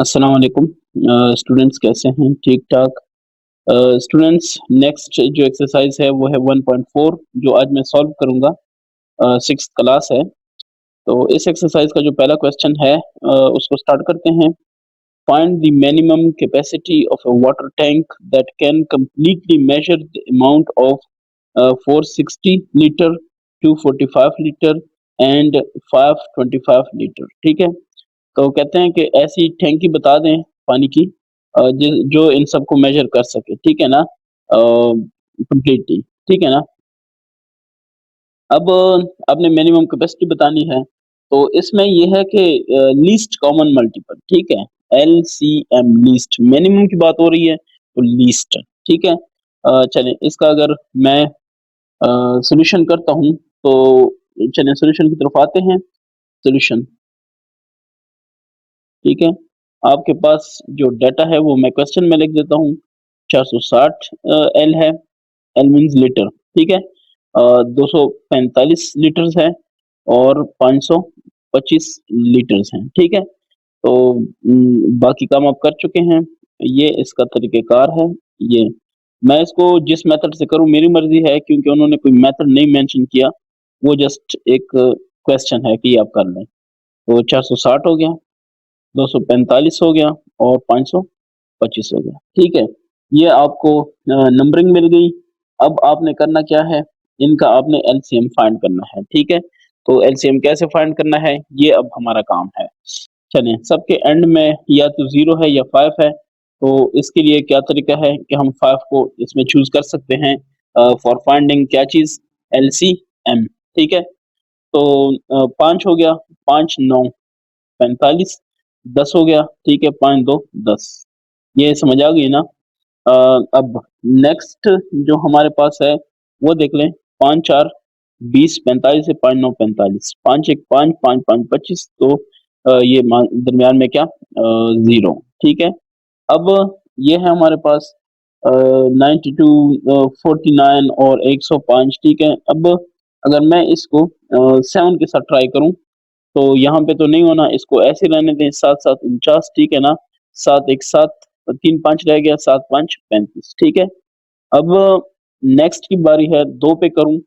अस्सलाम वालेकुम। स्टूडेंट्स कैसे हैं? ठीक-ठाक। स्टूडेंट्स नेक्स्ट जो एक्सरसाइज़ है वो है 1.4 जो आज मैं सॉल्व करूँगा। 6th क्लास है। तो इस एक्सरसाइज़ का जो पहला क्वेश्चन है उसको स्टार्ट करते हैं। Find the minimum capacity of a water tank that can completely measure the amount of 460 litre, 245 litre and 525 litre. ठीक है? तो कहते हैं कि ऐसी टैंकी बता दें पानी की जो इन सबको मेजर कर सके, ठीक है ना? कंप्लीटली, ठीक है ना? अब आपने मिनिमम कैपेसिटी बतानी है, तो इसमें ये है कि लीस्ट कॉमन मल्टीपल, ठीक है? एलसीएम लीस्ट मिनिमम की बात हो रही है, तो लीस्ट, ठीक है? चलें इसका अगर मैं सॉल्यूशन करता हूँ, तो चलें सॉल्यूशन की तरफ आते हैं। सॉल्यूशन ठीक है? आपके पास जो डाटा है वो मैं क्वेश्चन में लिख देता हूँ। 460 एल है, एल मीन्स लीटर, ठीक है? 245 लीटर्स है और 525 लीटर्स हैं, ठीक है? तो बाकी काम आप कर चुके हैं। ये इसका तरीक़ेकार है, ये। मैं इसको जिस मेथड से करूँ मेरी मर्ज़ी है क्योंकि उन्होंने कोई मेथड नहीं मेंशन किया, वो जस्ट एक क्वेश्चन है कि ये आप कर लें। तो 460 हो गया, 245 हो गया और 525 हो गया, ठीक है? ये आपको नंबरिंग मिल गई। अब आपने करना क्या है, इनका आपने एलसीएम फाइंड करना है, ठीक है? तो एलसीएम कैसे फाइंड करना है, ये अब हमारा काम है। चलें, सबके एंड में या तो 0 है या 5 है, तो इसके लिए क्या तरीका है कि हम 5 को इसमें चूज़ कर सकते हैं फॉर फाइंडिंग क्या चीज़? एलसीएम, ठीक है? तो 5 हो गया, 5 9 45 10 हो गया, ठीक है? 5 2 10 ये समझ आ गई ना? अब नेक्स्ट जो हमारे पास है, वो देख लें 5 4 20 45 से 5 9 45 5 1 5 5 5 25 तो ये दरमियान में क्या 0 ठीक है? अब ये है हमारे पास 92 49 और 105 ठीक है? अब अगर मैं इसको 7 के साथ ट्राई करूँ तो यहाँ पे तो नहीं होना, इसको ऐसे रहने दें 7-7 49 ठीक है ना? 7 1 7 3 5 रह गया 7 5 35 ठीक है? अब नेक्स्ट की बारी है 2 पे करूँ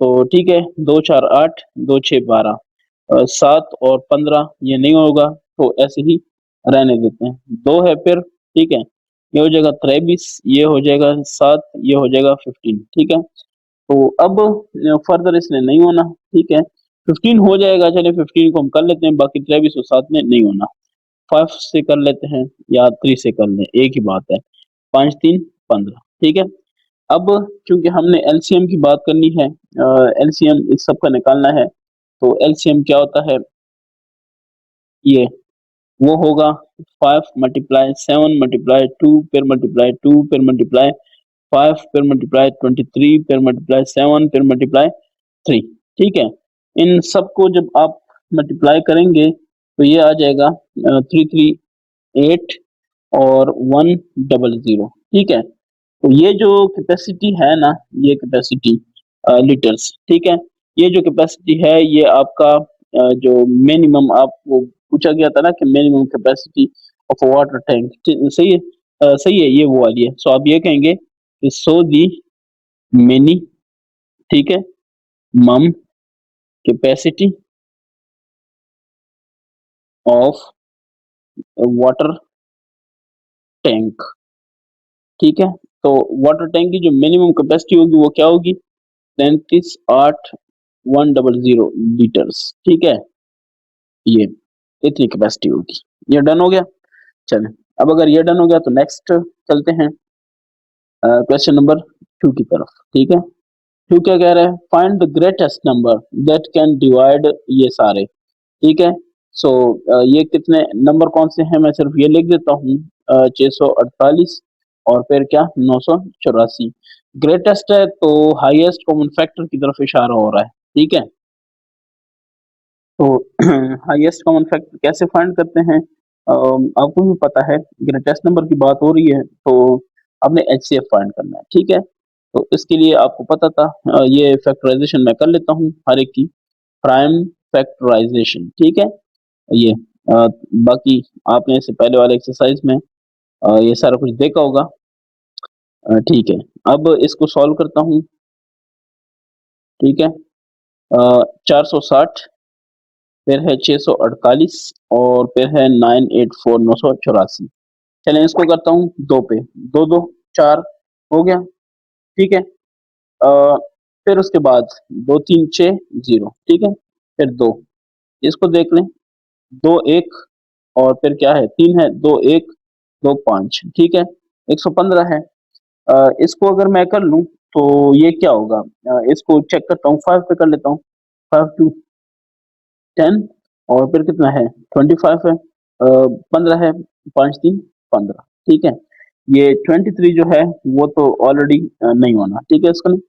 तो ठीक है 2 4 8 2 6 12 7 और 15 ये नहीं होगा तो ऐसे ही रहने देते हैं। 2 है फिर ठीक है? ये हो जाएगा 23 ये हो जाएगा 7 ये हो जाएगा 15 ठीक है? तो अब फर्दर इसमें नहीं होना, ठीक है? 15 हो जाएगा चलिए 15 को हम कर लेते हैं, बाकी 23 और 7 में नहीं होना। 5 से कर लेते हैं या 3 से कर लें, एक ही बात है। 5 3 15 ठीक है? अब चूँकि हमने एलसीएम की बात करनी है एलसीएम इस सब का निकालना है, तो एलसीएम क्या होता है? ये वो होगा 5 मल्टीप्लाई 7 मल्टीप्लाई 2 फिर मल्टीप्लाई 2 फिर मल्टीप्लाई 5 फिर मल्टीप्लाई 23 फिर मल्टीप्लाई 7 फिर मल्टीप्लाई 3 ठीक है? इन सबको जब आप मल्टीप्लाई करेंगे तो ये आ जाएगा 338 और 100 ठीक है? तो ये जो कैपेसिटी है ना, ये कैपेसिटी लीटर्स ठीक है? ये जो कैपेसिटी है ये आपका जो मिनिमम आपको पूछा गया था ना कि minimum capacity of a water tank सही है? सही है ये वो वाली है। सो आप ये कहेंगे कि सो दी मिनी ठीक है? मम कैपेसिटी ऑफ वाटर टैंक ठीक है? तो वाटर टैंक की जो मिनिमम कैपेसिटी होगी वो क्या होगी? 33,8,100 लीटर्स ठीक है? ये इतनी कैपेसिटी होगी। ये डन हो गया? चलें, अब अगर ये डन हो गया तो नेक्स्ट चलते हैं क्वेश्चन नंबर 2 की तरफ, ठीक है? 2 क्या कह रहा है? Find the greatest number that can divide ये सारे, ठीक है? सो ये कितने नंबर कौन से हैं मैं सिर्फ ये लिख देता हूँ 648 और फिर क्या 984 ग्रेटेस्ट है तो हाईएस्ट कॉमन फैक्टर की तरफ इशारा हो रहा है, ठीक है? तो हाईएस्ट कॉमन फैक्टर कैसे फाइंड करते हैं? आपको भी पता है ग्रेटेस्ट नंबर की बात हो रही है तो आपने एचसीएफ फाइंड करना है, ठीक है? तो इसके लिए आपको पता था ये फैक्टराइजेशन मैं कर लेता हूँ हर एक की प्राइम फैक्टराइजेशन ठीक है? ये बाकी आपने इससे पहले वाले एक्सरसाइज में ये सारा कुछ देखा होगा। ठीक है, अब इसको सॉल्व करता हूँ। ठीक है, 460, फिर है 648 और फिर है 984 984। चलें इसको करता हूँ दो पे, दो दो चार हो गया। ठीक है, फिर उसके बाद दो तीन छः जीरो। ठीक है, फिर दो, इसको देख लें, दो एक और फिर क्या है, तीन है, दो एक दो पाँच। ठीक है, 115 है। इसको अगर मैं कर लूँ तो ये क्या होगा, इसको चेक करता हूँ, 5 पे कर लेता हूँ। 5 टू 10 और फिर कितना है, 25 है, 15 है, 5 3 15। ठीक है, ये 23 जो है वो तो ऑलरेडी नहीं होना। ठीक है, इसको नहीं,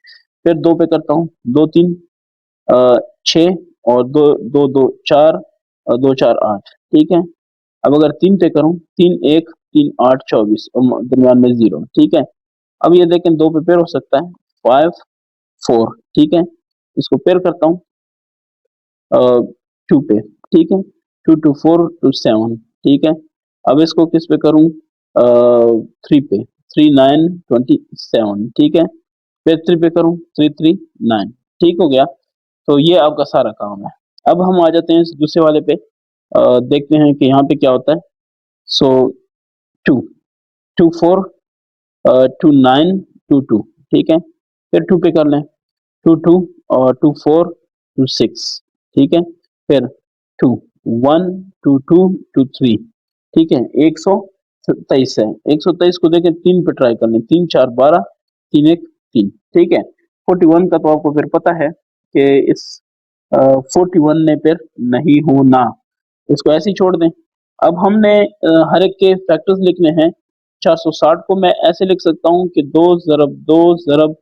फिर दो पे करता हूँ, दो तीन छः और दो दो दो चार और दो चार आठ। ठीक है, अब अगर तीन पे करूँ, तीन एक तीन आठ 24 और दरमियान में जीरो। ठीक है, अब ये देखें दो पे पेयर हो सकता है, 5 4। ठीक है, इसको पेयर करता हूँ टू पे। ठीक है, two two four two seven. ठीक है, अब इसको किस पे करूँ, थ्री पे, थ्री नाइन 27। ठीक है, फिर थ्री पे करूँ, थ्री थ्री 9। ठीक हो गया, तो ये आपका सारा काम है। अब हम आ जाते हैं इस दूसरे वाले पे, देखते हैं कि यहाँ पे क्या होता है। So two, two four, two nine two two. ठीक है, फिर टू पे कर लें, टू टू और टू फोर टू सिक्स। ठीक है, फिर two one two two two three. ठीक है, 123 है, 123 को देखें, तीन पे ट्राई कर लें, तीन चार 12, तीन एक तीन। ठीक है, 41 का तो आपको फिर पता है कि इस 41 ने फिर नहीं होना, इसको ऐसे ही छोड़ दें। अब हमने हर एक के फैक्टर्स लिखने हैं। 460 को मैं ऐसे लिख सकता हूँ कि दो ज़रब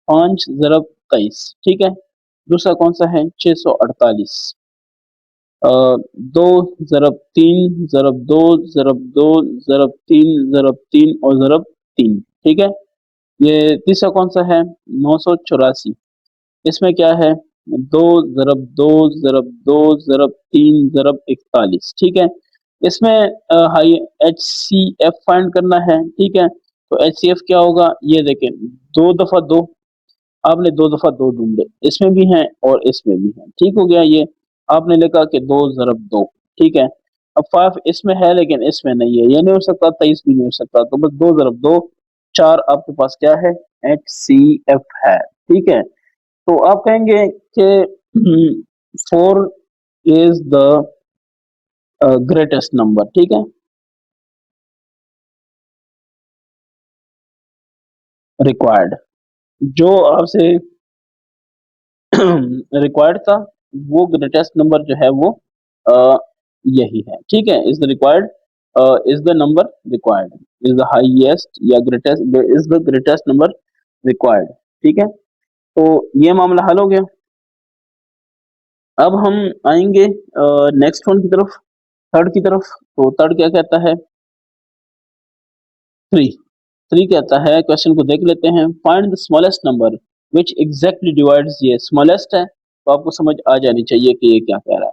5 ज़रब 23। ठीक है, दूसरा कौन सा है, 648, अ, दो ज़रब तीन ज़रब दो ज़रब दो ज़रब तीन और ज़रब तीन। ठीक है, ये तीसरा कौन सा है, 984, इसमें क्या है, दो दो ज़रब तीन ज़रब 41। ठीक है, इसमें हाई एच सी एफ फाइंड करना है। ठीक है, तो एच सी एफ क्या होगा, ये देखें, दो दफा दो, आपने दो दफा दो ढूंढे, इसमें भी हैं और इसमें भी हैं। ठीक हो गया, ये आपने लिखा कि दो ज़रब दो। ठीक है, अब 5 इसमें है लेकिन इसमें नहीं है, ये नहीं हो सकता, 23 भी नहीं हो सकता, तो बस दो ज़रब दो, चार आपके पास क्या है, एच सी एफ है। ठीक है, तो आप कहेंगे कि 4 इज द ग्रेटेस्ट नंबर। ठीक है, रिक्वायर्ड, जो आपसे रिक्वायर्ड था, वो ग्रेटेस्ट नंबर जो है वो अ, यही है। ठीक है, is the required, is the number required, is the highest या greatest, is the greatest number required. ठीक है, तो ये मामला हल हो गया। अब हम आएंगे नेक्स्ट वन की तरफ, थर्ड की तरफ। तो थर्ड क्या कहता है, थ्री। थ्री कहता है, क्वेश्चन को देख लेते हैं, find the smallest number which exactly divides, ये स्मॉलेस्ट है तो आपको समझ आ जानी चाहिए कि ये क्या कह रहा है।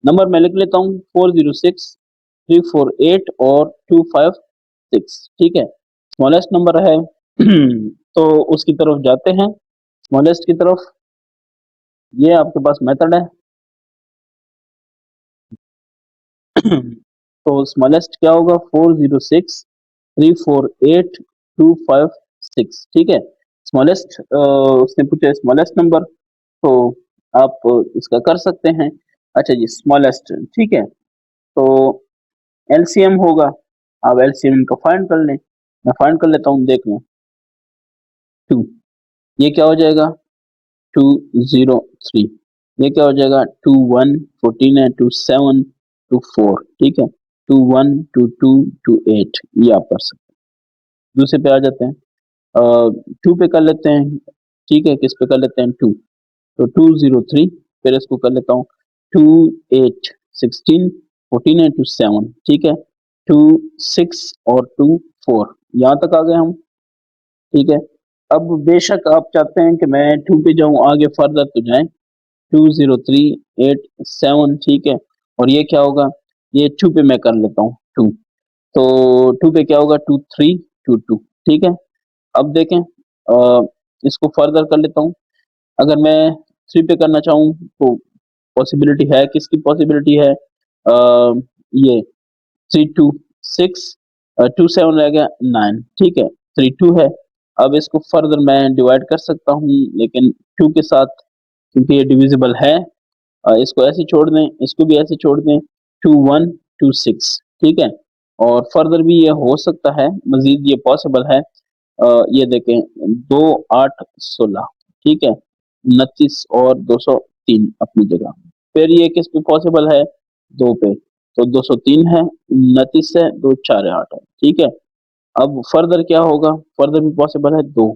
नंबर मैं लिख लेता हूँ, 406 348 और 256। ठीक है, स्मॉलेस्ट नंबर है तो उसकी तरफ जाते हैं, स्मॉलेस्ट की तरफ। ये आपके पास मेथड है तो स्मॉलेस्ट क्या होगा, 406 348 256। ठीक है, स्मॉलेस्ट उसने पूछा स्मॉलेस्ट नंबर, तो आप इसका कर सकते हैं। अच्छा जी, स्मॉलेस्ट, ठीक है, तो एलसीएम होगा, आप एलसीएम का फाइंड कर लें, मैं फाइंड कर लेता हूँ, देख लें, टू, ये क्या हो जाएगा, 203, ये क्या हो जाएगा, 21 14 है, 27 24। ठीक है, 21 22 28, ये आप कर सकते हैं। दूसरे पे आ जाते हैं, टू पे कर लेते हैं। ठीक है, किस पे कर लेते हैं, टू, तो 203, फिर इसको कर लेता हूँ, 2 8 16 14 है, 27। ठीक है, 2 6 और 2 4, यहाँ तक आ गए हम। ठीक है, अब बेशक आप चाहते हैं कि मैं टू पे जाऊं, आगे फर्दर तो जाएं, 203 8 7। ठीक है, और ये क्या होगा, ये 2 पे मैं कर लेता हूँ 2, तो 2 पे क्या होगा 2 3 2 2, ठीक है। अब देखें इसको फर्दर कर लेता हूँ। अगर मैं 3 पे करना चाहूँ तो पॉसिबिलिटी है, किसकी पॉसिबिलिटी है? ये 3 2 6, 2 7 रह गया 9, ठीक है। 3 2 है। अब इसको फर्दर मैं डिवाइड कर सकता हूँ, लेकिन 2 के साथ, क्योंकि ये डिविजिबल है, इसको ऐसे छोड़ दें, इसको भी ऐसे छोड़ दें, 2 1 2 6, ठीक है। और फर्दर भी ये हो सकता है, मजीद ये पॉसिबल है। ये देखें 2 8 16, ठीक है, 29 और 203 अपनी जगह। फिर ये किस पे पॉसिबल है? 2 पे, तो 203 है, 29 है, 2 4 8 है, ठीक है। अब फर्दर क्या होगा? फर्दर भी पॉसिबल है 2,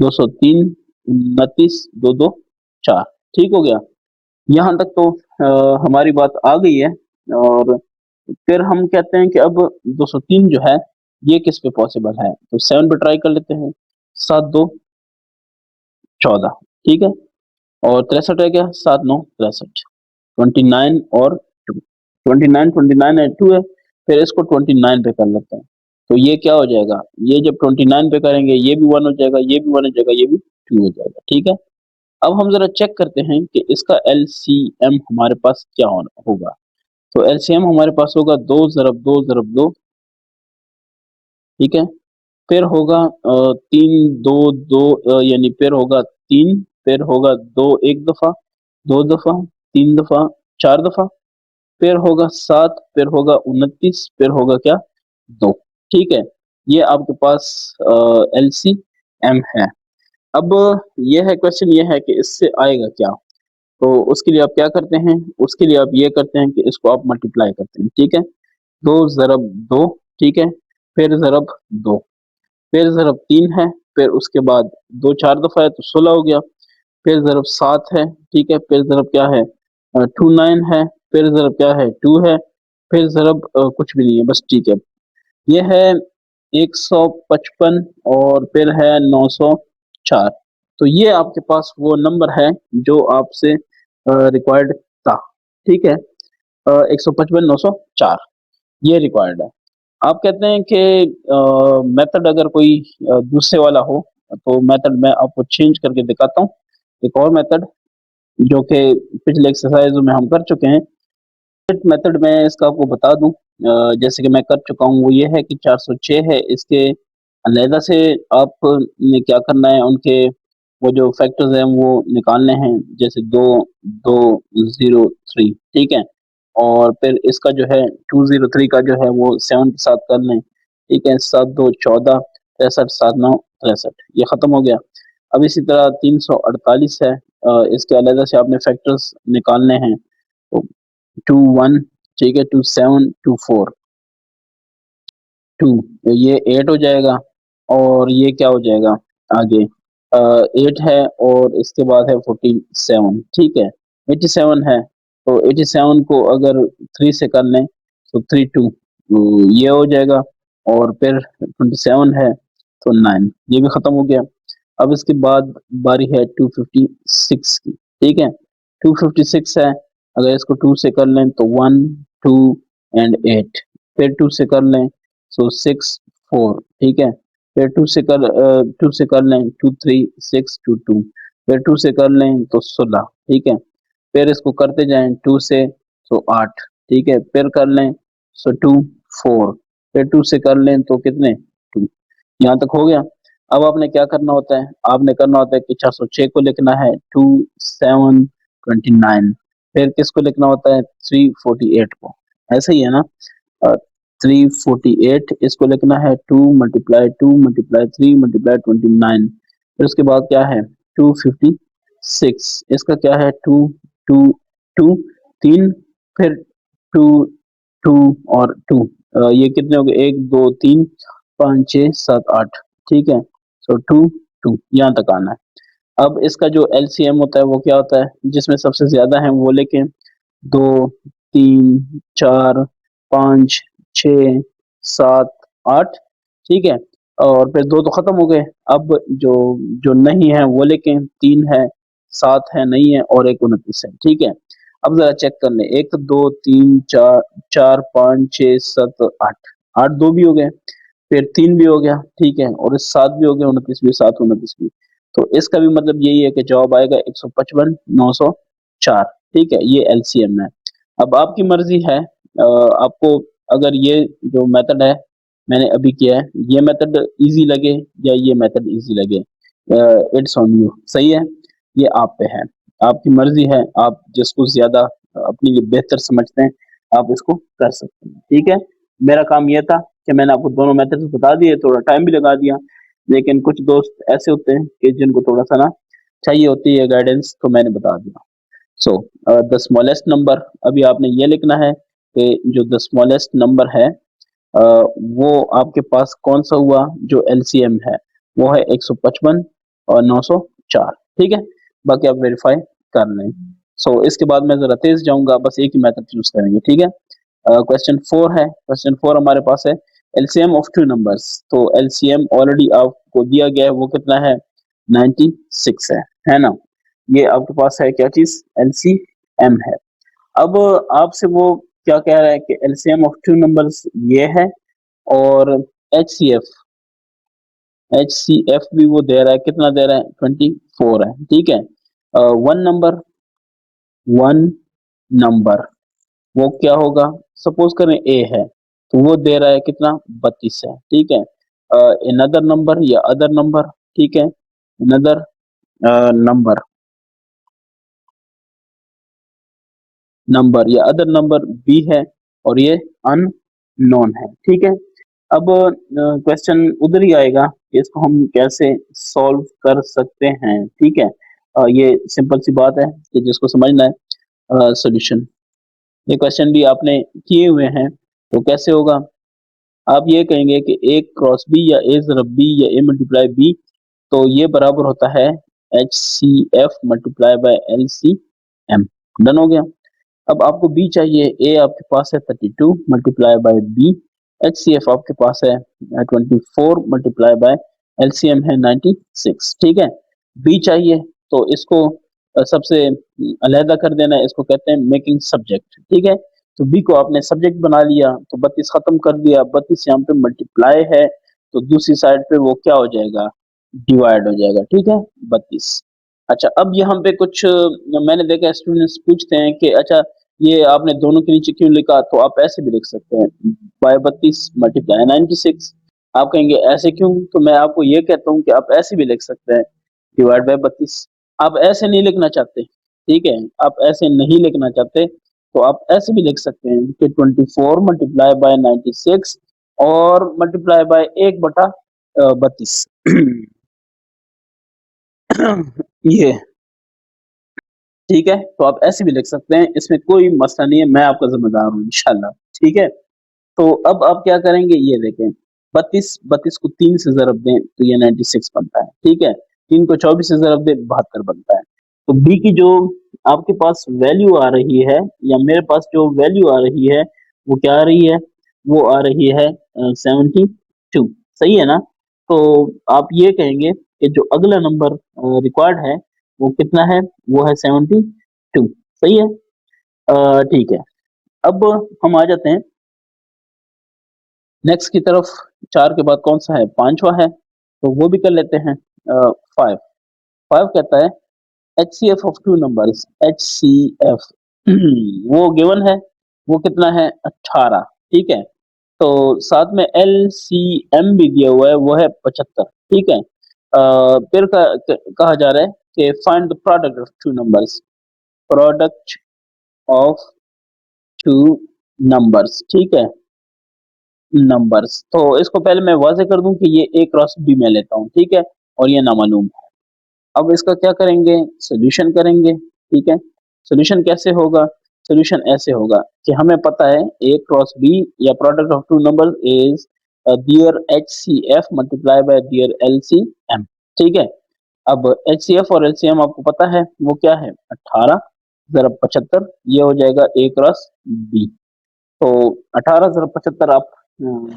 203, 29, 2 2 4, ठीक हो गया। यहाँ तक तो हमारी बात आ गई है। और फिर हम कहते हैं कि अब 203 जो है ये किस पे पॉसिबल है? तो 7 पे ट्राई कर लेते हैं। 7 2 14, ठीक है। और 63 है क्या? 7 9 63, 29 और 2, 29 29 है 2 है। फिर इसको 29 पे कर लेते हैं। तो ये क्या हो जाएगा? ये जब 29 पे करेंगे ये भी 1 हो जाएगा, ये भी 1 हो जाएगा, ये भी 2 हो जाएगा, ठीक है। अब हम जरा चेक करते हैं कि इसका एलसीएम हमारे पास क्या होगा। तो एलसीएम हमारे पास होगा 2 ज़रब 2 ज़रब 2, ठीक है। फिर होगा 3 2 2, यानी फिर होगा 3, फिर होगा 2 एक दफ़ा, 2 दफ़ा, 3 दफ़ा, 4 दफ़ा, फिर होगा 7, फिर होगा 29, फिर होगा क्या? 2, ठीक है। ये आपके पास एलसीएम है। अब ये है क्वेश्चन, ये है कि इससे आएगा क्या? तो उसके लिए आप क्या करते हैं? उसके लिए आप ये करते हैं कि इसको आप मल्टीप्लाई करते हैं, ठीक है। 2 ज़रब 2, ठीक है, फिर ज़रब 2, फिर ज़रब 3 है, फिर उसके बाद 2 4 दफ़ा है तो 16 हो गया, फिर ज़रब 7 है, ठीक है, फिर ज़रब क्या है? 2 9 है, फिर ज़रब क्या है? 2 है, फिर ज़रब कुछ भी नहीं है, बस ठीक है। ये है 155 और फिर है 904। तो ये आपके पास वो नंबर है जो आपसे रिक्वायर्ड था, ठीक है। 155 904 ये रिक्वायर्ड है। आप कहते हैं कि मेथड अगर कोई दूसरे वाला हो, तो मेथड मैं आपको चेंज करके दिखाता हूँ। एक और मेथड जो कि पिछले एक्सरसाइज़ों में हम कर चुके हैं। मेथड मैं इसका आपको बता दूं, जैसे कि मैं कर चुका हूँ, वो ये है कि 406 है, इसके अलहदा से आपने क्या करना है, उनके वो जो फैक्टर्स हैं वो निकालने हैं, जैसे 2 2 0 3, ठीक है। और फिर इसका जो है 203 का जो है वो 7 के साथ कर लें, ठीक है। 7 2 14, 63 7 9 63, ये खत्म हो गया। अब इसी तरह 348 है, इसके अलहदा से आपने फैक्टर्स निकालने हैं। तो 2 1, ठीक है, 2 7 2 4 2, ये 8 हो जाएगा। और ये क्या हो जाएगा आगे? 8 है और इसके बाद है 47, ठीक है। 87 है, तो 87 को अगर 3 से कर लें तो 3 2, ये हो जाएगा। और फिर 27 है तो 9, ये भी खत्म हो गया। अब इसके बाद बारी है 256 की, ठीक है। 256 है, अगर इसको 2 से कर लें तो 1 2 एंड 8, फिर 2 से कर लें सो 6 4, ठीक है। फिर 2 से कर लें 2 3 6 2 2, फिर 2 से कर लें तो 16, ठीक है। फिर इसको करते जाएं 2 से तो 8, ठीक है। फिर कर लें सो 2 4, फिर 2 से कर लें तो कितने? 2, यहाँ तक हो गया। अब आपने क्या करना होता है? आपने करना होता है कि 406 को लिखना है 2 7 29, फिर किसको लिखना होता है? 348 को, ऐसा ही है ना? 348 इसको लिखना है 2 मल्टीप्लाई 2 मल्टीप्लाई 3 मल्टीप्लाई 29, फिर उसके बाद क्या है? 256, इसका क्या है? 2 2 2 3, फिर 2 2 और 2, ये कितने हो गए? 1 2 3 5 6 7 8, ठीक है। सो 2 2 यहाँ तक आना है। अब इसका जो एलसीएम होता है वो क्या होता है? जिसमें सबसे ज्यादा है वो लेके 2 3 4 5 6 7 8, ठीक है। और फिर 2 तो खत्म हो गए। अब जो जो नहीं है वो लेके 3 है, 7 है नहीं है और एक 29 है, ठीक है। अब जरा चेक कर ले, 1 2 3 4 4 5 6 7 8, 8 2 भी हो गए, फिर 3 भी हो गया, ठीक है, और इस 7 भी हो गया, 29 भी, 7 29 भी। तो इसका भी मतलब यही है कि जवाब आएगा 155 904, ठीक है, ये एलसीएम है। अब आपकी मर्जी है, आपको अगर ये जो मेथड है मैंने अभी किया है, ये मेथड इजी लगे या ये मेथड इजी लगे, इट्स ऑन यू, सही है, ये आप पे है, आपकी मर्जी है, आप जिसको ज्यादा अपने लिए बेहतर समझते हैं आप इसको कर सकते हैं, ठीक है। मेरा काम ये था कि मैंने आपको दोनों मेथड्स बता दिए, थोड़ा टाइम भी लगा दिया, लेकिन कुछ दोस्त ऐसे होते हैं कि जिनको थोड़ा सा ना चाहिए होती है गाइडेंस, तो मैंने बता दिया। सो द स्मॉलेस्ट नंबर, अभी आपने ये लिखना है कि जो द स्मॉलेस्ट नंबर है वो आपके पास कौन सा हुआ जो एलसीएम है, वो है 155 और 904, ठीक है। बाकी आप वेरीफाई कर लें। सो इसके बाद मैं जरा तेज जाऊंगा, बस एक ही मेथड चूज करेंगे, ठीक है। क्वेश्चन 4 है, क्वेश्चन 4 हमारे पास है एलसीएम ऑफ टू नंबर्स। तो एलसीएम ऑलरेडी आपको दिया गया है, वो कितना है, 96 है ना। ये आपके पास है क्या चीज, एलसीएम है। अब आपसे वो क्या कह रहा है कि एलसीएम ऑफ टू नंबर्स ये है, और एचसीएफ, एचसीएफ भी वो दे रहा है, कितना दे रहा है, 24 है, ठीक है। वन नंबर, वन नंबर वो क्या होगा, सपोज करें ए है, तो वो दे रहा है कितना, 32 है, ठीक है। अनदर नंबर या अदर नंबर, ठीक है, अनदर नंबर, नंबर या अदर नंबर बी है, और ये अननोन है, ठीक है। अब क्वेश्चन उधर ही आएगा कि इसको हम कैसे सॉल्व कर सकते हैं, ठीक है। ये सिंपल सी बात है कि जिसको समझना है सॉल्यूशन, ये क्वेश्चन भी आपने किए हुए हैं, तो कैसे होगा, आप ये कहेंगे कि ए क्रॉस बी या ए ज़रब बी या ए मल्टीप्लाई बी, तो ये बराबर होता है H C F multiply by L C M, done हो गया। अब आपको बी चाहिए, ए आपके पास है 32 multiply by B, H C F आपके पास है 24 मल्टीप्लाई बाय एलसीएम है 96, ठीक है। बी चाहिए, तो इसको सबसे अलहदा कर देना है, इसको कहते हैं मेकिंग सब्जेक्ट, ठीक है। तो बी को आपने सब्जेक्ट बना लिया, तो 32 खत्म कर दिया, 32 यहाँ पे मल्टीप्लाई है, तो दूसरी साइड पे वो क्या हो जाएगा, डिवाइड हो जाएगा, ठीक है, 32। अच्छा, अब यहाँ पे कुछ मैंने देखा स्टूडेंट्स पूछते हैं कि अच्छा ये आपने दोनों के नीचे क्यों लिखा, तो आप ऐसे भी लिख सकते हैं, बाय 32 मल्टीप्लाई 96। आप कहेंगे ऐसे क्यों, तो मैं आपको ये कहता हूँ कि आप ऐसे भी लिख सकते हैं, डिवाइड बाय 32। आप ऐसे नहीं लिखना चाहते, ठीक है, आप ऐसे नहीं लिखना चाहते, तो आप ऐसे भी लिख सकते हैं कि 24 मल्टीप्लाई बाय 96 और मल्टीप्लाई बाय 1/32 ये, ठीक है, तो आप ऐसे भी लिख सकते हैं, इसमें कोई मसला नहीं है, मैं आपका जिम्मेदार हूँ इंशाल्लाह, ठीक है। तो अब आप क्या करेंगे, ये देखें, 32 32 को 3 से ज़रब दें तो ये 96 बनता है, ठीक है। 3 को 24 से ज़रब दें 72 बनता है। तो बी की जो आपके पास वैल्यू आ रही है, या मेरे पास जो वैल्यू आ रही है, वो क्या आ रही है, वो आ रही है 72, सही है ना। तो आप ये कहेंगे कि जो अगला नंबर रिक्वायर्ड है वो कितना है, वो है 72, सही है। ठीक है, अब हम आ जाते हैं नेक्स्ट की तरफ। 4 के बाद कौन सा है, पांचवा है, तो वो भी कर लेते हैं। 5, 5 कहता है HCF of two numbers, HCF वो गिवन है, वो कितना है, 18, ठीक है। तो साथ में एलसीएम भी दिया हुआ है, वो है 75, ठीक है। फिर कहा जा रहा है कि find the product of two numbers, product of two numbers, ठीक है, नंबर्स। तो इसको पहले मैं वाज़ेह कर दूं कि ये ए क्रॉस बी में लेता हूं, ठीक है, और ये नामालूम है। अब इसका क्या करेंगे, सोल्यूशन करेंगे, ठीक है। सोल्यूशन कैसे होगा, सोल्यूशन ऐसे होगा कि हमें पता है ए क्रॉस बी या product of two number is their H C F multiply by their L C M, ठीक है। अब एच सी एफ और एल सी एम आपको पता है वो क्या है, 18 ज़रब 75, ये हो जाएगा ए क्रॉस बी। तो 18 ज़रब 75 आप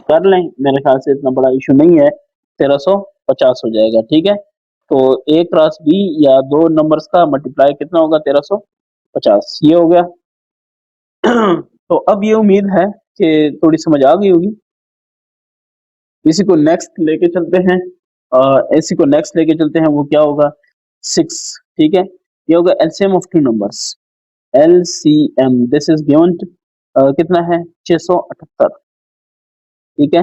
कर लें, मेरे ख्याल से इतना बड़ा इशू नहीं है, 1350 हो जाएगा, ठीक है। तो ए क्रॉस बी या दो नंबर्स का मल्टीप्लाई कितना होगा, 1350, ये हो गया। तो अब ये उम्मीद है कि थोड़ी समझ आ गई होगी। इसी को नेक्स्ट लेके चलते हैं। इसी को नेक्स्ट लेके चलते हैं, वो क्या होगा? 6, ठीक है? ये होगा LCM of two numbers. LCM this is given कितना है? 678, ठीक है?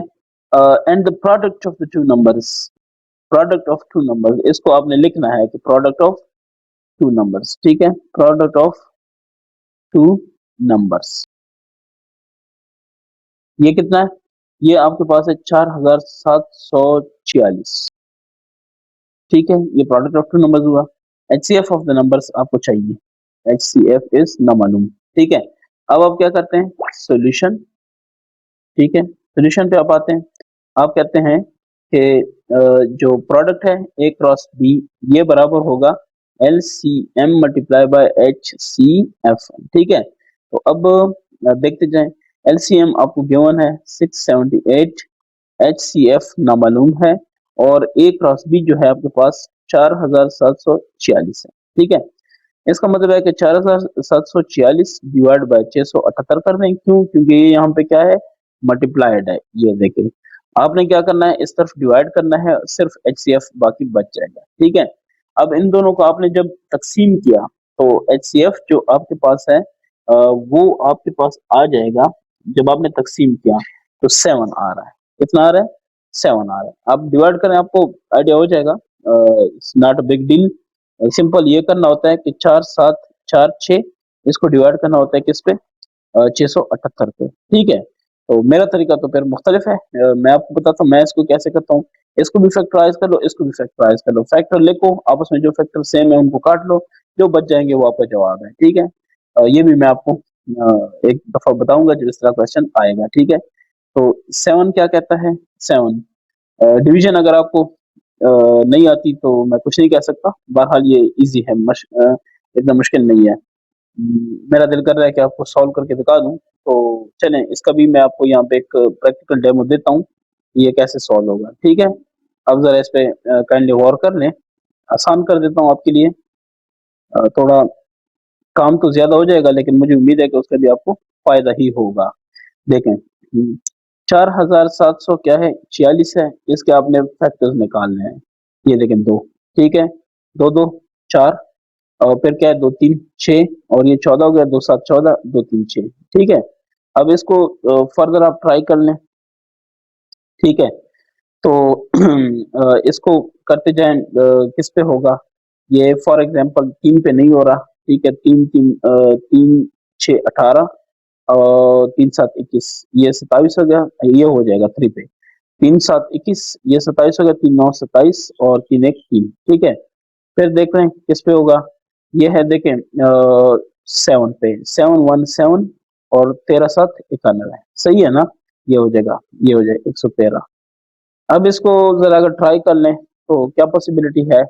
And the product of the two numbers, product of two numbers, इसको आपने लिखना है कि प्रोडक्ट ऑफ टू नंबर्स, ठीक है? प्रोडक्ट ऑफ टू नंबर्स, ये कितना है? ये आपके पास है 4746, ठीक है? ये प्रोडक्ट ऑफ टू नंबर्स हुआ। एचसीएफ ऑफ द नंबर्स आपको चाहिए, एचसीएफ इज ना मालूम, ठीक है? अब आप क्या करते हैं? सॉल्यूशन, ठीक है? सॉल्यूशन पे आप आते हैं, आप कहते हैं कि जो प्रोडक्ट है ए क्रॉस बी, ये बराबर होगा एलसीएम मल्टीप्लाई बाय एचसीएफ, ठीक है? तो अब देखते जाएं, एलसीएम आपको गिवन है 678, एचसीएफ नामालूम है, और ए क्रॉस बी जो है आपके पास 4746 है, ठीक है? इसका मतलब है कि 4746 डिवाइड बाय 678 कर दें। क्यों? क्योंकि ये यहाँ पे क्या है? मल्टीप्लाइड है। ये देखिए, आपने क्या करना है? इस तरफ डिवाइड करना है, सिर्फ एचसीएफ बाकी बच जाएगा, ठीक है? अब इन दोनों को आपने जब तकसीम किया, तो एचसीएफ जो आपके पास है वो आपके पास आ जाएगा। जब आपने तकसीम किया तो 7 आ रहा है। कितना आ रहा है? 7 आ रहा है। आप डिवाइड करें, आपको आइडिया हो जाएगा। It's not a big deal. Simple ये करना होता है कि 4 7 4 6, इसको डिवाइड करना होता है किस पे? 678 पे, ठीक है? तो मेरा तरीका तो फिर मुख्तलिफ है। मैं आपको बताता हूँ मैं इसको कैसे करता हूँ। इसको भी फैक्टराइज कर लो, इसको भी फैक्टराइज कर लो, फैक्टर लिखो, आपस में जो फैक्टर सेम है उनको काट लो, जो बच जाएंगे वो आपका जवाब है, ठीक है? ये भी मैं आपको एक दफा बताऊंगा जब इस तरह क्वेश्चन आएगा, ठीक है? तो 7 क्या कहता है? 7 डिवीजन अगर आपको नहीं आती तो मैं कुछ नहीं कह सकता। बहरहाल ये इजी है, इतना मुश्किल नहीं है। मेरा दिल कर रहा है कि आपको सॉल्व करके दिखा दूं, तो चलें इसका भी मैं आपको यहाँ पे एक प्रैक्टिकल डेमो देता हूँ, ये कैसे सॉल्व होगा, ठीक है? अब जरा इस पे काइंडली गौर कर लें। आसान कर देता हूँ आपके लिए। थोड़ा काम तो ज्यादा हो जाएगा, लेकिन मुझे उम्मीद है कि उसका भी आपको फायदा ही होगा। देखें, 4700 क्या है? 46 है। इसके आपने फैक्टर्स निकालने हैं। ये देखें, दो, ठीक है? दो दो चार, और फिर क्या है? दो तीन छः, और ये 14 हो गया, दो सात 14, दो तीन छः, ठीक है? अब इसको फर्दर आप ट्राई कर लें, ठीक है? तो इसको करते जाएं, किस पे होगा? ये फॉर एग्जांपल 3 पे नहीं हो रहा, ठीक है? 3 3 3 6 18, और 3 7 21, ये 27 हो गया, ये हो जाएगा 3 पे। 3 7 21, ये 27 हो गया, 3 9 27, और 3 1 3, ठीक है? फिर देख रहे हैं किस पे होगा? ये है, देखें, 7 पे, 7 1 7, और 13 7 91, सही है ना? ये हो जाएगा, ये हो जाएगा 113। अब इसको जरा अगर ट्राई कर लें तो क्या पॉसिबिलिटी है?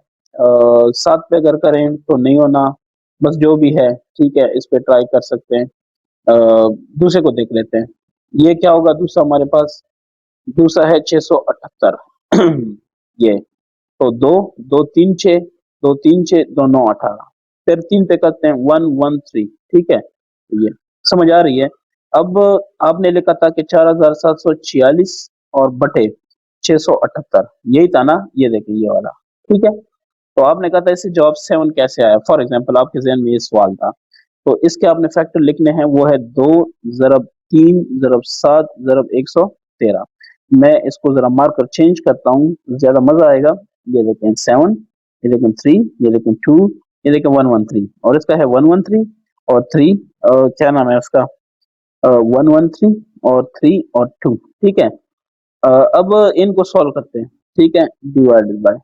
7 पे अगर करें तो नहीं होना, बस जो भी है, ठीक है? इस पे ट्राई कर सकते हैं। दूसरे को देख लेते हैं। ये क्या होगा दूसरा हमारे पास? दूसरा है 678। ये तो दो, दो तीन छः, दो तीन छः, दो नौ 18, फिर 3 पे करते हैं 113, ठीक है? ये समझ आ रही है? अब आपने लिखा था कि 4746 और बटे 678, यही था ना? ये देखिए ये वाला, ठीक है? तो आपने कहा था इससे जवाब 7 कैसे आया? फॉर एग्जांपल आपके ज़हन में ये सवाल था, तो इसके आपने फैक्टर लिखने हैं, वो है 2 ज़रब 3 ज़रब 7 ज़रब 113। मैं इसको ज़रा मार्कर चेंज करता हूँ, ज़्यादा मज़ा आएगा। ये देखें 7, ये देखें 3, ये देखें 2, ये देखें 113, और इसका है 113 और 3, क्या नाम है उसका? 113 और 3 और 2, ठीक है? अब इनको सॉल्व करते हैं, ठीक है? Divided by,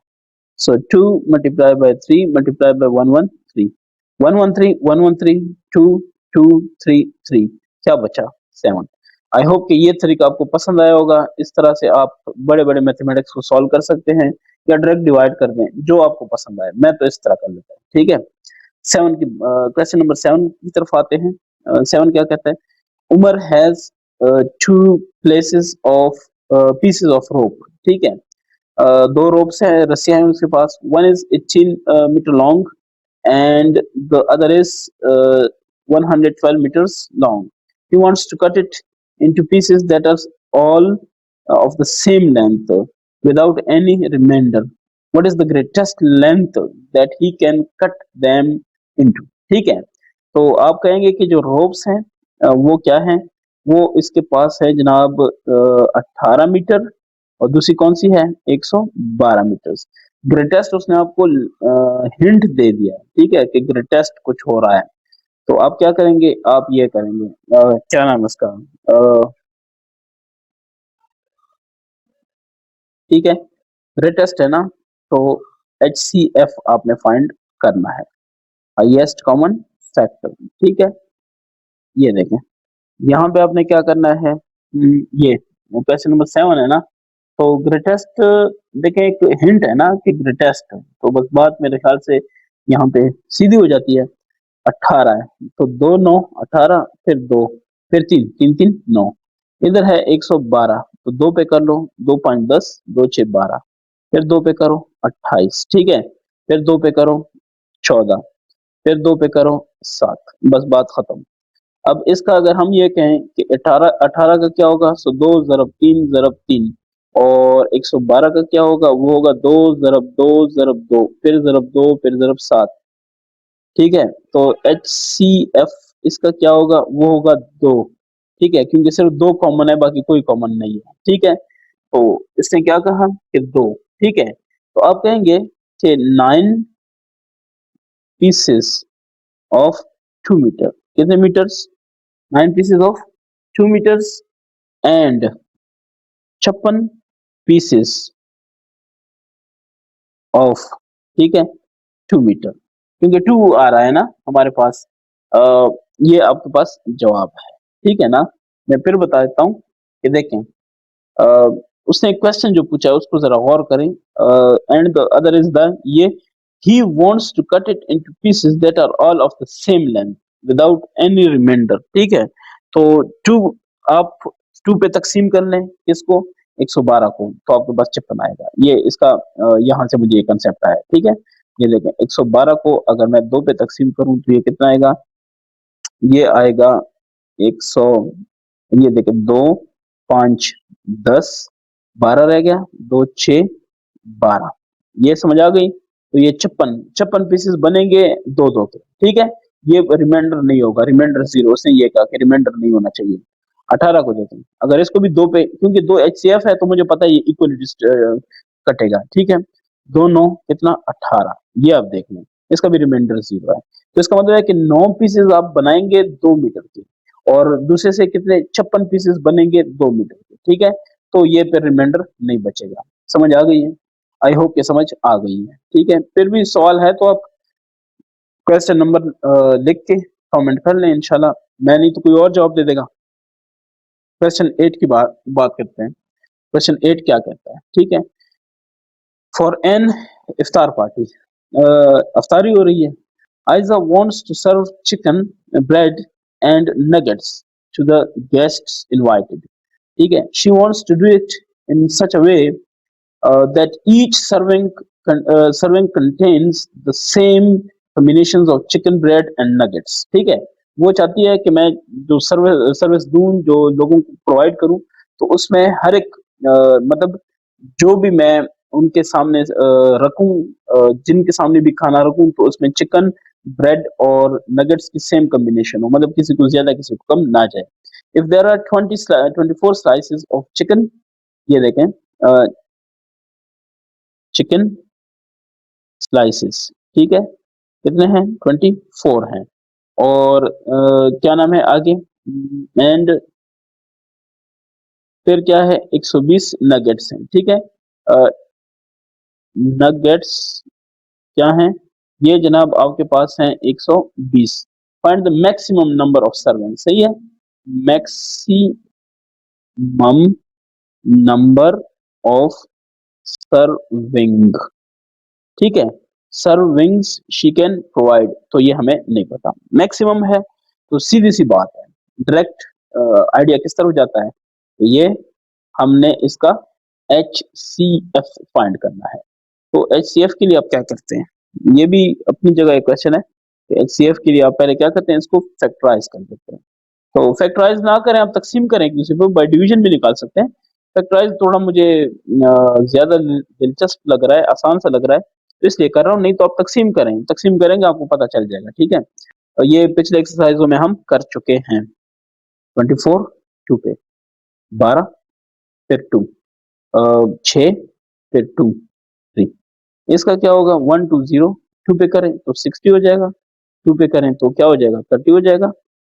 so 2 multiplied by 3 multiplied by 113, 113 113, 2 2 3 3, क्या बचा? 7। आई होप कि ये तरीका आपको पसंद आया होगा। इस तरह से आप बड़े बड़े मैथमेटिक्स को सॉल्व कर सकते हैं, या डायरेक्ट डिवाइड कर दें, जो आपको पसंद आए। मैं तो इस तरह कर लेता हूँ, ठीक है? 7 की क्वेश्चन नंबर 7 की तरफ आते हैं। 7 क्या कहता है? Umar has 2 places of pieces of rope, ठीक है? दो रोप्स हैं, रस्सियां हैं उसके पास। One is 18 metre long, and the other is 112 meters long. He wants to cut it into pieces that are all of the same length without any remainder. What is the greatest length that he can cut them into? ठीक है, तो आप कहेंगे कि जो ropes हैं वो क्या है, वो इसके पास है जनाब 18 मीटर, और दूसरी कौन सी है 112 मीटर। ग्रेटेस्ट उसने आपको हिंट दे दिया है, ठीक है, कि ग्रेटेस्ट कुछ हो रहा है। तो आप क्या करेंगे, आप ये करेंगे क्या नाम है उसका, ठीक है, ग्रेटेस्ट है ना, तो HCF आपने फाइंड करना है, हाईएस्ट कॉमन फैक्टर। ठीक है, ये देखें यहाँ पे आपने क्या करना है, ये क्वेश्चन नंबर 7 है ना, तो ग्रेटेस्ट, देखें एक हिंट है ना कि ग्रेटेस्ट, तो बस बात मेरे ख्याल से यहाँ पे सीधी हो जाती है। 18 है तो 2 9 18, फिर 2, फिर 3 3 3 9, इधर है 112, तो 2 पे कर लो, 2 5 10, 2 6 12, फिर 2 पे करो 28, ठीक है, फिर 2 पे करो 14, फिर 2 पे करो 7, बस बात खत्म। अब इसका अगर हम ये कहें कि 18 18 का क्या होगा, सो 2 ज़रब 3 और 112 का क्या होगा, वो होगा 2 ज़रब 2 फिर ज़रब 2 फिर ज़रब 7, ठीक है, तो HCF इसका क्या होगा, वो होगा 2, ठीक है, क्योंकि सिर्फ 2 कॉमन है, बाकी कोई कॉमन नहीं है, ठीक है, तो इसने क्या कहा कि 2, ठीक है, तो आप कहेंगे कि 9 पीसेस ऑफ 2 मीटर, कितने metres, 9 pieces of 2 meters and 56 pieces of, ठीक है, 2 मीटर, क्योंकि 2 आ रहा है ना हमारे पास, अ, ये आपके पास जवाब है, ठीक है ना। मैं फिर बता देता हूँ कि देखें, उसने एक क्वेश्चन जो पूछा है उसको जरा गौर करें, and the other is the, ये he wants to cut it into pieces that are all of the same length without any remainder, ठीक है, तो 2 आप 2 पे तकसीम कर लें किसको, 112 को, तो आपके पास 56 आएगा। ये इसका यहाँ से मुझे ये कंसेप्ट आया, ठीक है, ये देखें 112 को अगर मैं 2 पे तकसीम करूं तो ये कितना आएगा, ये आएगा 100, ये देखें 2 5 10 12 रह गया, 2 6 12, ये समझ आ गई, तो ये 56 पीसेस बनेंगे 2 2 के, ठीक है, ये रिमाइंडर नहीं होगा, रिमाइंडर जीरो, उसने ये कहा कि रिमाइंडर नहीं होना चाहिए। 18 को देते हैं, अगर इसको भी 2 पे, क्योंकि 2 HCF है तो मुझे पता है ये इक्वली कटेगा, ठीक है, 2 9 कितना 18, ये आप देख लें, इसका भी रिमाइंडर जीरो है, तो इसका मतलब है कि 9 पीसेस आप बनाएंगे 2 मीटर के, और दूसरे से कितने 56 पीसेस बनेंगे 2 मीटर के, ठीक है, तो ये फिर रिमाइंडर नहीं बचेगा। समझ आ गई है, आई होप कि समझ आ गई है, ठीक है, फिर भी सवाल है तो आप क्वेश्चन नंबर लिख के कमेंट कर लें, इंशाल्लाह मैं नहीं तो कोई और जवाब दे देगा। क्वेश्चन 8 की बात करते हैं, क्वेश्चन 8 क्या कहता है, ठीक है, फॉर एन इफ्तार पार्टी, अफ्तारी हो रही है, Aiza wants to serve chicken bread and nuggets to the guests invited, ठीक है, she wants to do it in such a way that each serving contains the same combinations of chicken bread and nuggets, ठीक है, वो चाहती है कि मैं जो सर्विस दूं, जो लोगों को प्रोवाइड करूं, तो उसमें हर एक मतलब जो भी मैं उनके सामने रखूं, जिनके सामने भी खाना रखूं, तो उसमें चिकन ब्रेड और नगेट्स की सेम कॉम्बिनेशन हो, मतलब किसी को ज्यादा किसी को कम ना जाए। If there are 24 slices of chicken, ये देखें चिकन स्लाइसेस, ठीक है, कितने हैं 24 हैं, और क्या नाम है आगे, एंड फिर क्या है 120 नगेट्स हैं, ठीक है, नगेट्स क्या हैं, ये जनाब आपके पास हैं 120, find the maximum number of serving, सही है, मैक्सिमम नंबर ऑफ सर्विंग, ठीक है, सर्विंग्स शी कैन प्रोवाइड, तो ये हमें नहीं पता, मैक्सिमम है तो सीधी सी बात है, डायरेक्ट आइडिया किस तरफ जाता है, तो ये हमने इसका HCF फाइंड करना है, तो HCF के लिए आप क्या करते हैं, ये भी अपनी जगह एक क्वेश्चन है, एचसीएफ के लिए आप पहले क्या करते हैं, इसको फैक्टराइज कर देते हैं। तो फैक्टराइज ना करें, आप तकसीम करें एक दूसरे पे, बाय डिवीजन भी निकाल सकते हैं। फैक्टराइज थोड़ा मुझे ज्यादा दिलचस्प लग रहा है, आसान सा लग रहा है, तो इसलिए कर रहा हूँ। नहीं तो आप तकसीम करें, तकसीम करेंगे आपको पता चल जाएगा, ठीक है। और ये पिछले एक्सरसाइजों में हम कर चुके हैं। 24 2 पे, 12 फिर 2, 6 फिर 2 3। इसका क्या होगा, 1 2 0, 2 पे करें तो 60 हो जाएगा, 2 पे करें तो क्या हो जाएगा, 30 हो जाएगा,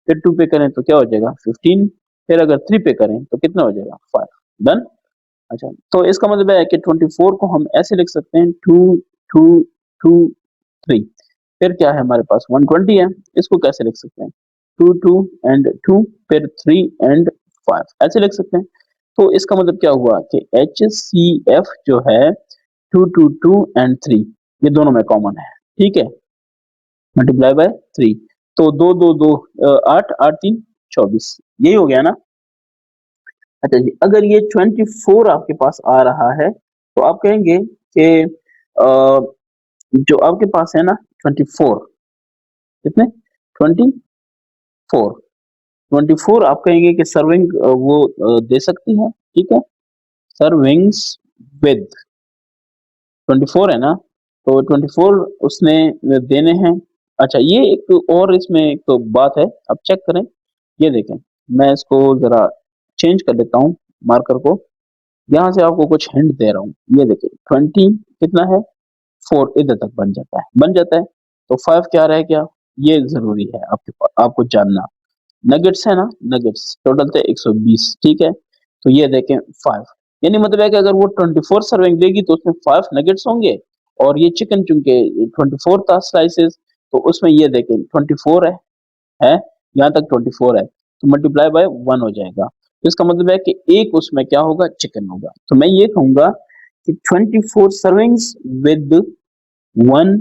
फिर 2 पे करें तो क्या हो जाएगा, 15, फिर अगर 3 पे करें तो कितना हो जाएगा, 5। डन। अच्छा, तो इसका मतलब है कि 24 को हम ऐसे लिख सकते हैं, 2 2 2 3। फिर क्या है हमारे पास, 120 है, इसको कैसे लिख सकते हैं, 2 2 एंड 2, फिर 3 एंड 5, ऐसे लिख सकते हैं। तो इसका मतलब क्या हुआ कि HCF जो है 2 2 2 एंड 3, ये दोनों में कॉमन है, ठीक है, मल्टीप्लाई बाय 3। तो 2 2 2 8 8 3 24, यही हो गया ना। अच्छा जी, अगर ये 24 आपके पास आ रहा है तो आप कहेंगे कि जो आपके पास है ना 24, कितने, 24, 24 आप कहेंगे कि सर्विंग वो दे सकती है, ठीक है, सर्विंग्स विद 24 है ना, तो 24 उसने देने हैं। अच्छा, ये एक और इसमें एक तो बात है, अब चेक करें, ये देखें, मैं इसको जरा चेंज कर देता हूँ मार्कर को, यहाँ से आपको कुछ हिंट दे रहा हूँ। ये देखिए 20 कितना है, 4 इधर तक बन जाता है, बन जाता है। तो 5 क्या रह गया, ये जरूरी है आपके पास, आपको जानना। नगेट्स है ना, नगेट्स टोटल थे 120, ठीक है। तो ये देखें 5, यानी मतलब है कि अगर वो 24 सर्विंग देगी तो उसमें 5 नगेट्स होंगे, और ये चिकन चूंकि 24 था स्लाइसेस, तो उसमें ये देखें 24 है, यहाँ तक 24 है, तो मल्टीप्लाई बाय 1 हो जाएगा। तो इसका मतलब है कि एक उसमें क्या होगा, चिकन होगा। तो मैं ये कहूंगा कि 24 सर्विंग्स विद 1,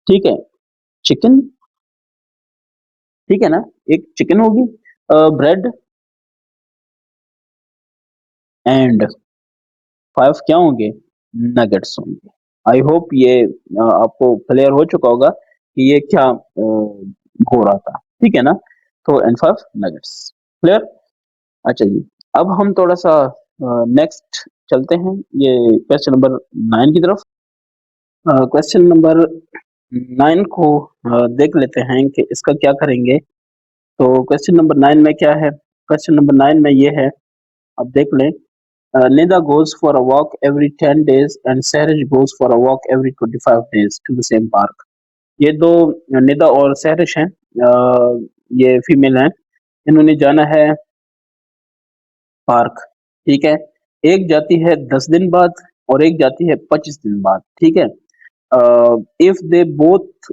ठीक है, चिकन, ठीक है ना, एक चिकन होगी, ब्रेड एंड 5 क्या होंगे, नगेट्स होंगे। आई होप ये आपको क्लियर हो चुका होगा कि ये क्या हो रहा था, ठीक है ना। तो एंड 5 नगेट्स, क्लियर। अच्छा जी, अब हम थोड़ा सा नेक्स्ट चलते हैं, ये क्वेश्चन नंबर 9 की तरफ। क्वेश्चन नंबर 9 को देख लेते हैं कि इसका क्या करेंगे। तो क्वेश्चन नंबर 9 में क्या है, क्वेश्चन नंबर 9 में ये है, अब देख लें। Nida goes for a walk every 10 days and Sahrish goes for a walk every 25 days to the same park. ये दो निदा और सहरिश हैं, ये फीमेल हैं, इन्होंने जाना है पार्क, ठीक है। एक जाती है 10 दिन बाद और एक जाती है 25 दिन बाद, ठीक है। इफ दे बोथ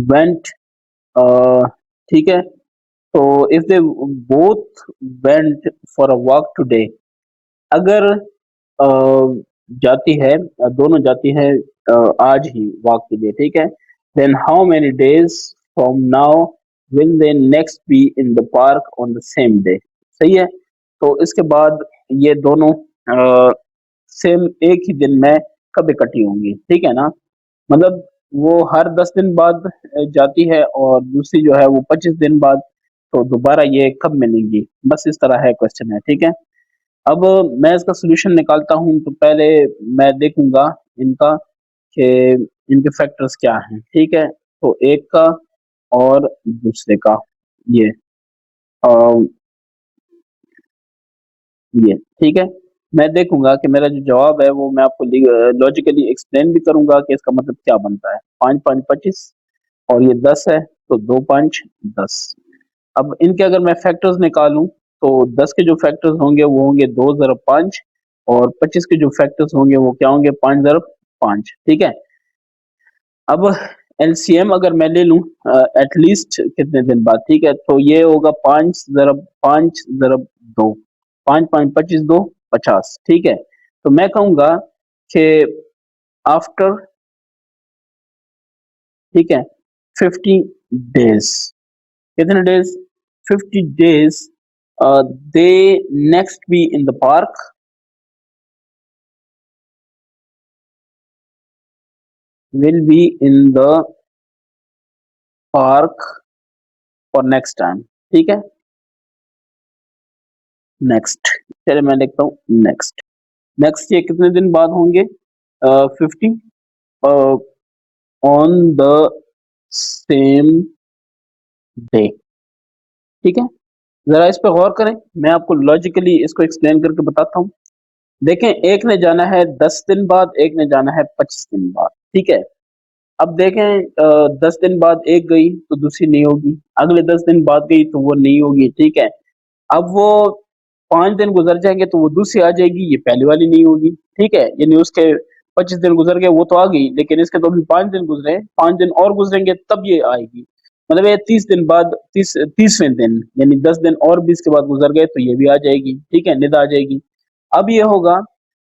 वेंट, ठीक है, तो if they both went for a walk today, अगर अ, जाती है, दोनों जाती है आज ही वॉक के लिए, ठीक है, then how many days from now will they next be in the park on the same day, सही है। तो इसके बाद ये दोनों सेम एक ही दिन में कब इकट्ठी होंगी, ठीक है ना, मतलब वो हर 10 दिन बाद जाती है और दूसरी जो है वो 25 दिन बाद, तो दोबारा ये कब मिलेंगी, बस इस तरह है क्वेश्चन है, ठीक है। अब मैं इसका सॉल्यूशन निकालता हूँ, तो पहले मैं देखूंगा इनका कि इनके फैक्टर्स क्या हैं, ठीक है। तो एक का और दूसरे का, ये अ, ये ठीक है। मैं देखूंगा कि मेरा जो जवाब है वो मैं आपको लॉजिकली एक्सप्लेन भी करूंगा कि इसका मतलब क्या बनता है। 5 5 25 और ये 10 है, तो 2 5 10। अब इनके अगर मैं फैक्टर्स निकालूं तो 10 के जो फैक्टर्स होंगे वो होंगे 2 ज़रब 5, और 25 के जो फैक्टर्स होंगे वो क्या होंगे, 5 ज़रब 5, ठीक है। अब एलसीएम अगर मैं ले लूं एटलीस्ट कितने दिन बाद, ठीक है, तो ये होगा 5 ज़रब 5 ज़रब 2, 5 5 25 2 50, ठीक है। तो मैं कहूंगा कि आफ्टर, ठीक है, 50 डेज, कितने days, 50 days, they next be in the park, will be in the park और नेक्स्ट टाइम, ठीक है। नेक्स्ट, चलिए मैं लिखता हूँ नेक्स्ट। नेक्स्ट ये कितने दिन बाद होंगे? 50 ऑन द सेम डे, ठीक है। जरा इस पे गौर करें, मैं आपको लॉजिकली इसको एक्सप्लेन करके बताता हूँ। देखें, एक ने जाना है 10 दिन बाद, एक ने जाना है 25 दिन बाद, ठीक है। अब देखें, 10 दिन बाद एक गई तो दूसरी नहीं होगी, अगले 10 दिन बाद गई तो वो नहीं होगी, ठीक है। अब वो 5 दिन गुजर जाएंगे तो वो दूसरी आ जाएगी, ये पहली वाली नहीं होगी, ठीक है। यानी उसके 25 दिन गुजर गए, वो तो आ गई, लेकिन इसके तो अभी 5 दिन गुजरे, 5 दिन और गुजरेंगे तब ये आएगी। मतलब ये 30 दिन बाद, 30वें दिन, यानी 10 दिन और 20 के बाद गुजर गए तो ये भी आ जाएगी, ठीक है, निदा आ जाएगी। अब ये होगा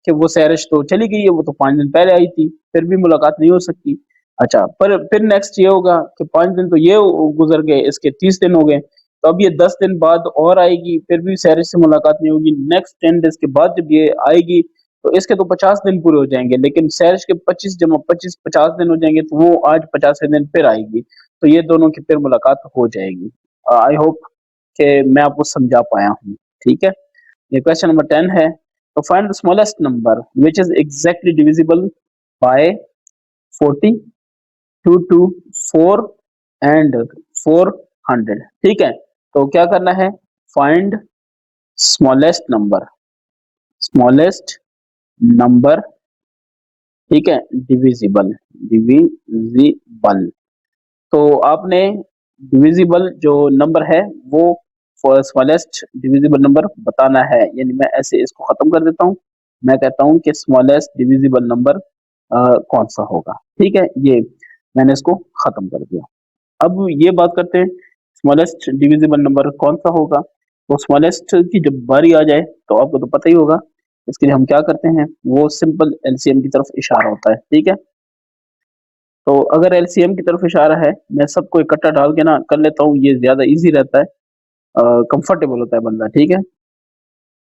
कि वो सैरिश तो चली गई है, वो तो 5 दिन पहले आई थी, फिर भी मुलाकात नहीं हो सकती। अच्छा, पर फिर नेक्स्ट ये होगा कि 5 दिन तो ये गुजर गए, इसके 30 दिन हो गए, तो अब ये 10 दिन बाद और आएगी, फिर भी सैरिश से मुलाकात नहीं होगी। नेक्स्ट 10 डेज के बाद जब ये आएगी तो इसके तो 50 दिन पूरे हो जाएंगे, लेकिन सैरिश के 25 जमा 25 50 दिन हो जाएंगे, तो वो आज 50वें दिन फिर आएगी, तो ये दोनों की फिर मुलाकात हो जाएगी। आई होप कि मैं आपको समझा पाया हूँ, ठीक है। ये क्वेश्चन नंबर 10 है। तो find the smallest number which is exactly divisible by 40, 2 to 4 and 400, ठीक है। तो क्या करना है? Find smallest number, smallest number, ठीक है, डिविजिबल, डिविजिबल। तो आपने डिविजिबल जो नंबर है वो स्मॉलेस्ट डिविजिबल नंबर बताना है, यानी मैं ऐसे इसको खत्म कर देता हूँ। मैं कहता हूँ कि स्मॉलेस्ट डिविजिबल नंबर कौन सा होगा, ठीक है। ये मैंने इसको खत्म कर दिया। अब ये बात करते हैं स्मॉलेस्ट डिविजिबल नंबर कौन सा होगा। तो स्मॉलेस्ट की जब बारी आ जाए तो आपको तो पता ही होगा, इसके लिए हम क्या करते हैं, वो सिंपल एलसीएम की तरफ इशारा होता है, ठीक है। तो अगर एलसीएम की तरफ इशारा है, मैं सबको इकट्ठा डाल के ना कर लेता हूँ, ये ज्यादा इजी रहता है, कंफर्टेबल होता है बंदा, ठीक है।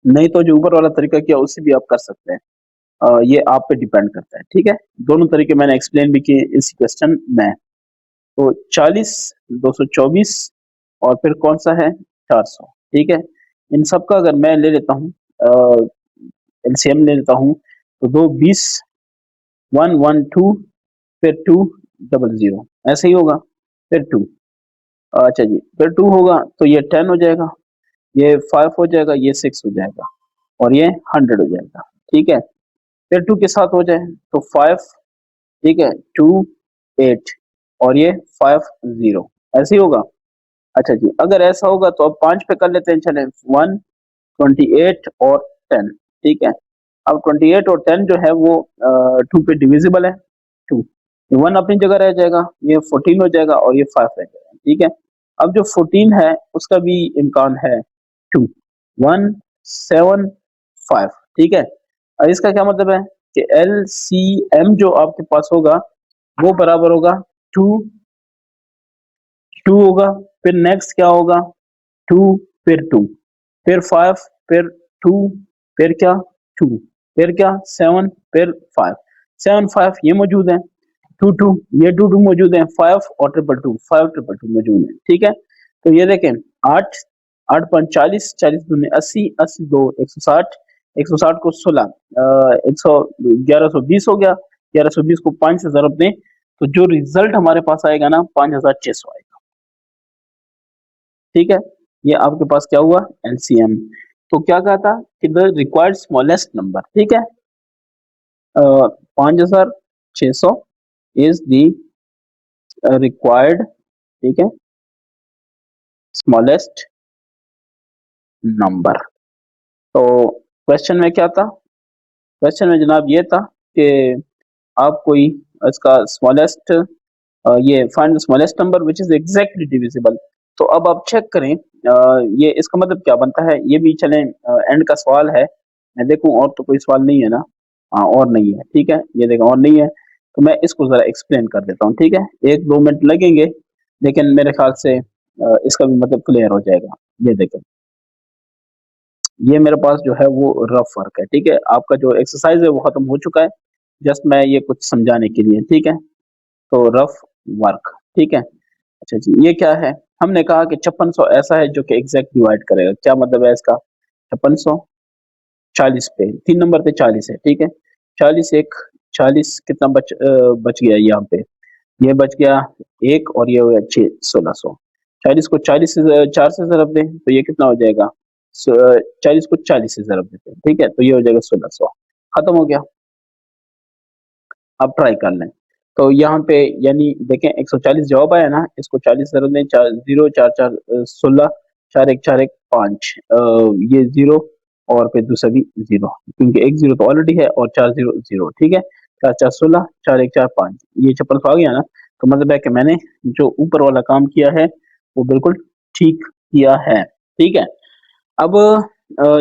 नहीं तो जो ऊपर वाला तरीका किया उससे भी आप कर सकते हैं, ये आप पे डिपेंड करता है, ठीक है। दोनों तरीके मैंने एक्सप्लेन भी किए इस क्वेश्चन में। तो 40, 224 और फिर कौन सा है 400, ठीक है। इन सब का अगर मैं ले लेता हूँ, एलसीएम ले लेता हूँ, तो 2 20, 112, फिर 200, ऐसे ही होगा, फिर 2, अच्छा जी, फिर 2 होगा तो ये 10 हो जाएगा, ये 5 हो जाएगा, ये 6 हो जाएगा और ये 100 हो जाएगा, ठीक है। फिर 2 के साथ हो जाए तो 5, ठीक है, 2 8 और ये 5 0, ऐसे ही होगा। अच्छा जी, अगर ऐसा होगा तो अब 5 पे कर लेते हैं, चलें 1 28 और 10, ठीक है। अब 28 और 10 जो है वो 2 पे डिविजिबल है, 2, 1 अपनी जगह रह जाएगा, ये 14 हो जाएगा और ये 5 रह जाएगा, ठीक है। अब जो 14 है उसका भी इम्कान है 2, 1 7 5, ठीक है। अब इसका क्या मतलब है कि एलसीएम जो आपके पास होगा वो बराबर होगा 2, 2 होगा, फिर नेक्स्ट क्या होगा 2, फिर 2, फिर 5, फिर 2, फिर क्या 2, फिर क्या 7, फिर 5, 7 5 ये मौजूद है, 2 2 ये 2 2 मौजूद है, 5 और 2 2 5 2 2 मौजूद है, ठीक है। तो ये देखें 8, 8 5 40, 40 दूनी 80, 80 2 160, 160 को 16, 100 1120 हो गया, 1120 को 5 से ज़रब दें तो जो रिजल्ट हमारे पास आएगा ना 5600 आएगा, ठीक है। ये आपके पास क्या हुआ एलसीएम। तो क्या कहा था कि द रिक्वायर्ड स्मॉलेस्ट नंबर, ठीक है, 5600 इज द रिक्वायर्ड, ठीक है, स्मॉलेस्ट नंबर। तो क्वेश्चन में क्या था? क्वेश्चन में जनाब ये था कि आप कोई इसका स्मॉलेस्ट, ये find the smallest number which is exactly divisible. तो अब आप चेक करें, ये इसका मतलब क्या बनता है, ये भी चलें एंड का सवाल है, मैं देखूं और तो कोई सवाल नहीं है ना, हाँ और नहीं है, ठीक है, ये देखें और नहीं है, तो मैं इसको जरा एक्सप्लेन कर देता हूँ, ठीक है। 1-2 मिनट लगेंगे लेकिन मेरे ख्याल से इसका भी मतलब क्लियर हो जाएगा। ये देखें, ये मेरे पास जो है वो रफ वर्क है, ठीक है। आपका जो एक्सरसाइज है वो खत्म हो चुका है, जस्ट मैं ये कुछ समझाने के लिए, ठीक है। तो रफ वर्क, ठीक है। अच्छा जी, ये क्या है? हमने कहा कि 5600 ऐसा है जो कि एग्ज़ैक्ट डिवाइड करेगा। क्या मतलब है इसका? 5600 40 पे 3 नंबर पे 40 है, ठीक है? 40 एक 40 कितना बच गया यहाँ पे? ये बच गया 1 और ये हो गया 6 1600। 40 को 40 से 4 से ज़रब दें तो ये कितना हो जाएगा? 40 को 40 से ज़रब देते हैं, ठीक है? तो ये हो जाएगा 1600। खत्म हो गया। अब ट्राई कर लें। तो यहाँ पे यानी देखें 140 जवाब आया ना, इसको 40 ज़रब दें 4 0 4 4 16 4 1 4 1 5 ये 0 और फिर दूसरा भी 0 क्योंकि 1 0 तो ऑलरेडी है और 4 0 0 ठीक है? 4 4 16 4 1 4 5 ये 5600 आ गया ना, तो मतलब है कि मैंने जो ऊपर वाला काम किया है, वो बिल्कुल ठीक किया है, ठीक है? अब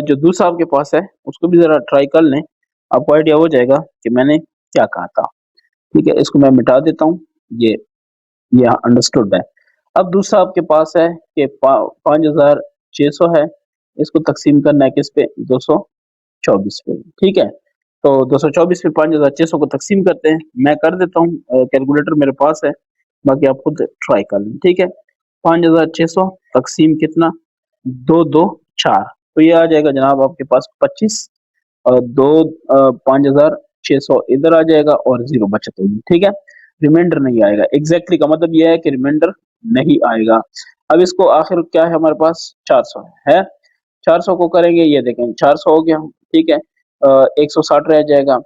जो दूसरा आपके पास है, उसको भी ज़रा ट्राई कर लें, आपको आइडिया हो जाएगा कि मैंने क्या कहा था। ठीक है, इसको मैं मिटा देता हूँ, ये यहाँ अंडरस्टूड है। अब दूसरा आपके पास है कि 5600 है, इसको तक़सीम करना है किस पे 224 पे, ठीक है? तो 224 पे 5600 को तक़सीम करते हैं, मैं कर देता हूँ कैलकुलेटर मेरे पास है, बाकी आप खुद ट्राई कर लें, ठीक है? 5600 तक़सीम कितना 224 तो ये आ जाएगा जनाब आपके पास 25 और 5600 इधर आ जाएगा और 0 बचत होगी, ठीक है? रिमाइंडर नहीं आएगा, एग्ज़ैक्टली का मतलब ये है कि रिमाइंडर नहीं आएगा। अब इसको आखिर क्या है हमारे पास 400 है? 400 को करेंगे ये देखें 400 हो गया, ठीक है? 160 रह जाएगा।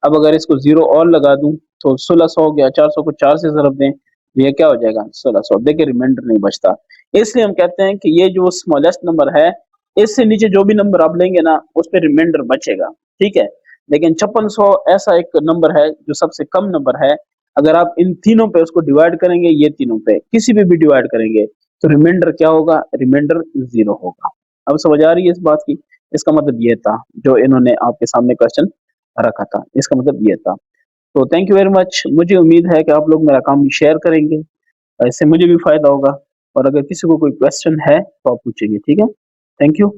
अब अगर इसको 0 और लगा दूँ तो 1600 हो गया, 400 को 4 से ज़रब दें, तो ये क्या हो जाएगा 1600 देखिए रिमाइंडर नहीं बचता। इसलिए हम कहते हैं कि ये जो स्मॉलेस्ट नंबर है, इससे नीचे जो भी नंबर आप लेंगे ना, उसपे रिमाइंडर बचेगा, ठीक है? लेकिन 5600 ऐसा एक नंबर है जो सबसे कम नंबर है, अगर आप इन तीनों पे उसको डिवाइड करेंगे, ये तीनों पे, किसी पे भी डिवाइड करेंगे, तो रिमाइंडर क्या होगा? रिमाइंडर 0 होगा। अब समझ आ रही है इस बात की? इसका मतलब ये था, जो इन्होंने आपके सामने क्वेश्चन रखा था, इसका मतलब ये था। तो थैंक यू वेरी मच, मुझे उम्मीद है कि आप लोग मेरा काम शेयर करेंगे, इससे मुझे भी फ़ायदा होगा और अगर किसी को कोई क्वेश्चन है, तो आप पूछेंगे, ठीक है? Thank you.